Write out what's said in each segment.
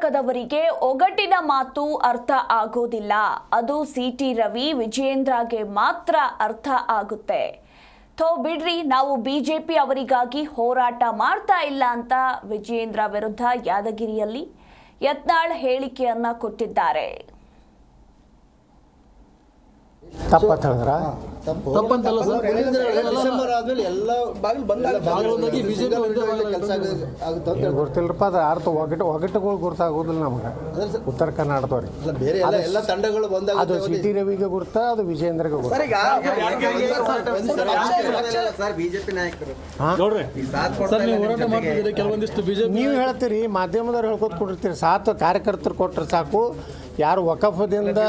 ವರ್ಗದವರಿಗೆ ಒಗಟಿನ ಮಾತು ಅರ್ಥ ಆಗೋದಿಲ್ಲ. ಅದು ಸಿಟಿ ರವಿ ವಿಜಯೇಂದ್ರಗೆ ಮಾತ್ರ ಅರ್ಥ ಆಗುತ್ತೆ. ಬಿಡ್ರಿ, ನಾವು ಬಿಜೆಪಿ ಅವರಿಗಾಗಿ ಹೋರಾಟ ಮಾಡ್ತಾ ಇಲ್ಲ ಅಂತ ವಿಜಯೇಂದ್ರ ವಿರುದ್ಧ ಯಾದಗಿರಿಯಲ್ಲಿ ಯತ್ನಾಳ್ ಹೇಳಿಕೆಯನ್ನ ಕೊಟ್ಟಿದ್ದಾರೆ. ಗೊತ್ತಿಲ್ಲಪ್ಪ, ಅದು ಅರ್ಥ ಒಗಟುಗಳು ಗೊತ್ತಾಗೋದಿಲ್ಲ ನಮಗೆ ಉತ್ತರ ಕರ್ನಾಟಕದವ್ರಿಗೆ. ಅದು ಸಿಟಿ ರವಿಗೆ ಗುರ್ತ, ಅದು ವಿಜಯೇಂದ್ರಗೆ ಗುರ್ತ. ನೀವು ಹೇಳ್ತೀರಿ, ಮಾಧ್ಯಮದವ್ರು ಹೇಳ್ಕೊತ ಕೊಟ್ಟಿರ್ತೀರಿ, ಸಾತು ಕಾರ್ಯಕರ್ತರು ಕೊಟ್ಟರೆ ಸಾಕು. ಯಾರು ವಕಫದಿಂದ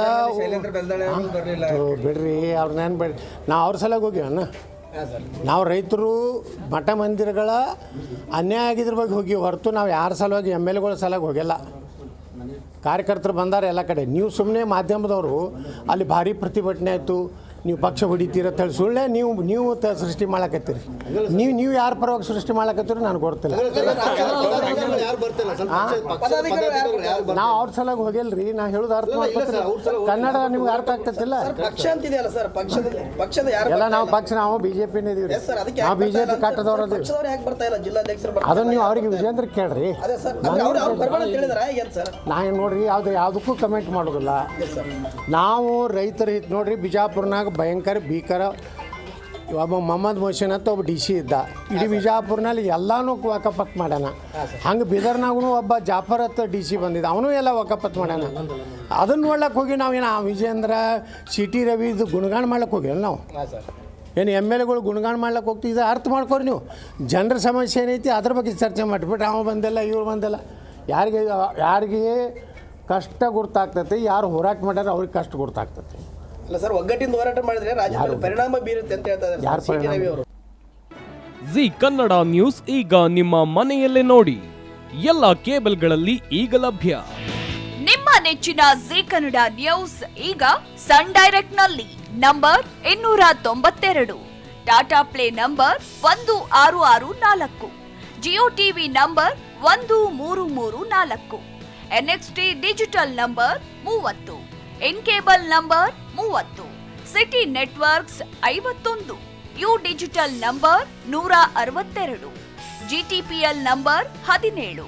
ಬಿಡ್ರಿ, ಅವ್ರನ್ನೇನು ಬೇಡ. ನಾವು ಅವ್ರ ಸಲಗ ಹೋಗಿವಣ್ಣ. ನಾವು ರೈತರು ಮಠ ಮಂದಿರಗಳ ಅನ್ಯಾಯ ಆಗಿದ್ರ ಬಗ್ಗೆ ಹೋಗಿ ಹೊರತು ನಾವು ಯಾರ ಸಲುವಾಗಿ MLAಗಳ ಸಲುವಾಗಿ ಹೋಗಿಲ್ಲ. ಕಾರ್ಯಕರ್ತರು ಬಂದಾರೆ ಎಲ್ಲ ಕಡೆ. ನೀವು ಸುಮ್ಮನೆ ಮಾಧ್ಯಮದವರು ಅಲ್ಲಿ ಭಾರಿ ಪ್ರತಿಭಟನೆ ಆಯಿತು, ನೀವು ಪಕ್ಷ ಹೊಡಿತೀರ ಅಂತ ಹೇಳಿ ಸುಳ್ಳೆ ನೀವು ಸೃಷ್ಟಿ ಮಾಡಕತ್ತೀರಿ. ನೀವು ಯಾರ ಪರವಾಗಿ ಸೃಷ್ಟಿ ಮಾಡಕತ್ತೀರಿ ನನಗೆ ಗೊತ್ತಿಲ್ಲ. ನಾವು ಅವ್ರ ಸಲುವಾಗಿ ಹೋಗಿಲ್ರಿ. ನಾ ಹೇಳೋದು ಅರ್ಥ ಮಾಡ್ಕೊತೀರಿ. ಕನ್ನಡ ನಿಮ್ಗೆ ಅರ್ಥ ಆಗ್ತೈತಿಲ್ಲ. ಎಲ್ಲ ನಾವು ಪಕ್ಷ, ನಾವು ಬಿಜೆಪಿನೇ ಇದೀವಿ. ನಾವು ಬಿಜೆಪಿ ಕಟ್ಟದವ್ರು ಅದನ್ನು ನೀವು ಅವ್ರಿಗೆ ವಿಜೇಂದ್ರ ಕೇಳ್ರಿ. ನಾ ಏನು ನೋಡ್ರಿ, ಯಾವುದಕ್ಕೂ ಕಮೆಂಟ್ ಮಾಡೋದಿಲ್ಲ. ನಾವು ರೈತರ ಹಿತ ನೋಡ್ರಿ, ಬಿಜಾಪುರ್ನಾಗ ಭಯಂಕರ ಭೀಕರ ಒಬ್ಬ ಮೊಹಮ್ಮದ್ ಮೊಹಸಿನ್ ಅಂತ ಒಬ್ಬ DC ಇದ್ದ. ಇಡೀ ಬಿಜಾಪುರ್ನಲ್ಲಿ ಎಲ್ಲನೂ ವಕಫತ್ ಮಾಡ್ಯಾನ. ಹಂಗೆ ಬೀದರ್ನಾಗೂ ಒಬ್ಬ ಜಾಫರ್ ಅಂತ DC ಬಂದಿದ್ದ, ಅವನು ಎಲ್ಲ ವಕಫತ್ ಮಾಡ್ಯಾನ. ಅದನ್ನು ನೋಡ್ಲಕ್ಕೆ ಹೋಗಿ ನಾವೇನು ವಿಜೇಂದ್ರ ಸಿಟಿ ರವಿದು ಗುಣಗಾನ ಮಾಡ್ಲಿಕ್ಕೆ ಹೋಗಿಲ್ಲ. ನಾವು ಏನು MLAಗಳು ಗುಣಗಾನ ಮಾಡ್ಲಿಕ್ಕೆ ಹೋಗ್ತೀವಿ. ಇದು ಅರ್ಥ ಮಾಡ್ಕೊರಿ ನೀವು. ಜನರ ಸಮಸ್ಯೆ ಏನೈತಿ ಅದ್ರ ಬಗ್ಗೆ ಚರ್ಚೆ ಮಾಡಿಬಿಟ್ರೆ ಅವ ಬಂದಿಲ್ಲ ಇವ್ರು ಬಂದಿಲ್ಲ. ಯಾರಿಗೆ ಕಷ್ಟ ಗುರ್ತಾಗ್ತೈತಿ, ಯಾರು ಹೋರಾಟ ಮಾಡ್ಯಾರ ಅವ್ರಿಗೆ ಕಷ್ಟ ಗುರ್ತಾಗ್ತೈತಿ. ಅಲ್ಲ ಸರ್, ಒಗ್ಗಟ್ಟಿಂದ ಹೋರಾಟ ಮಾಡಿದ್ರೆ ರಾಜ್ಯದಲ್ಲಿ ಪರಿಣಾಮ ಬೀರುತ್ತೆ ಅಂತ ಹೇಳ್ತಾರೆ ಜಿ ಕನ್ನಡ ನ್ಯೂಸ್ ಈಗ ನಿಮ್ಮ ಮನೆಯಲ್ಲೇ ನೋಡಿ. ಎಲ್ಲ ಕೇಬಲ್ಗಳಲ್ಲಿ ಈಗ ಲಭ್ಯ. ನಿಮ್ಮ ನೆಚ್ಚಿನ ಜಿ ಕನ್ನಡ ನ್ಯೂಸ್ ಈಗ ಸನ್ ಡೈರೆಕ್ಟ್ ನಲ್ಲಿ number 292, Tata play number 1664, Jio TV number 1334, NXT digital number 30, in cable number 30, city networks 51, U digital number 162, GTPL number 17,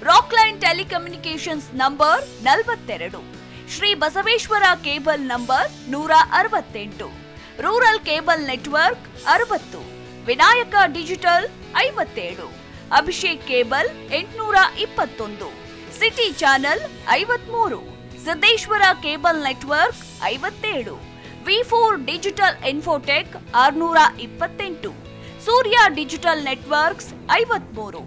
Rockline telecommunications number 42, Shri Basaveshwara cable number 168, rural cable network 60, Vinayaka digital 57, Abhishek cable 821, city channel 53, Siddeshwara cable network 57, V4 digital Infotech 628, Surya digital networks 53,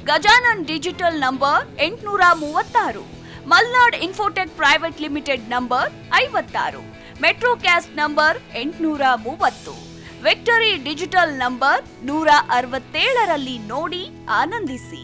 Gajanan digital number 836, Malnad Infotech private limited number 56, Metrocast number 830, Victory digital number 167ರಲ್ಲಿ ನೋಡಿ ಆನಂದಿಸಿ.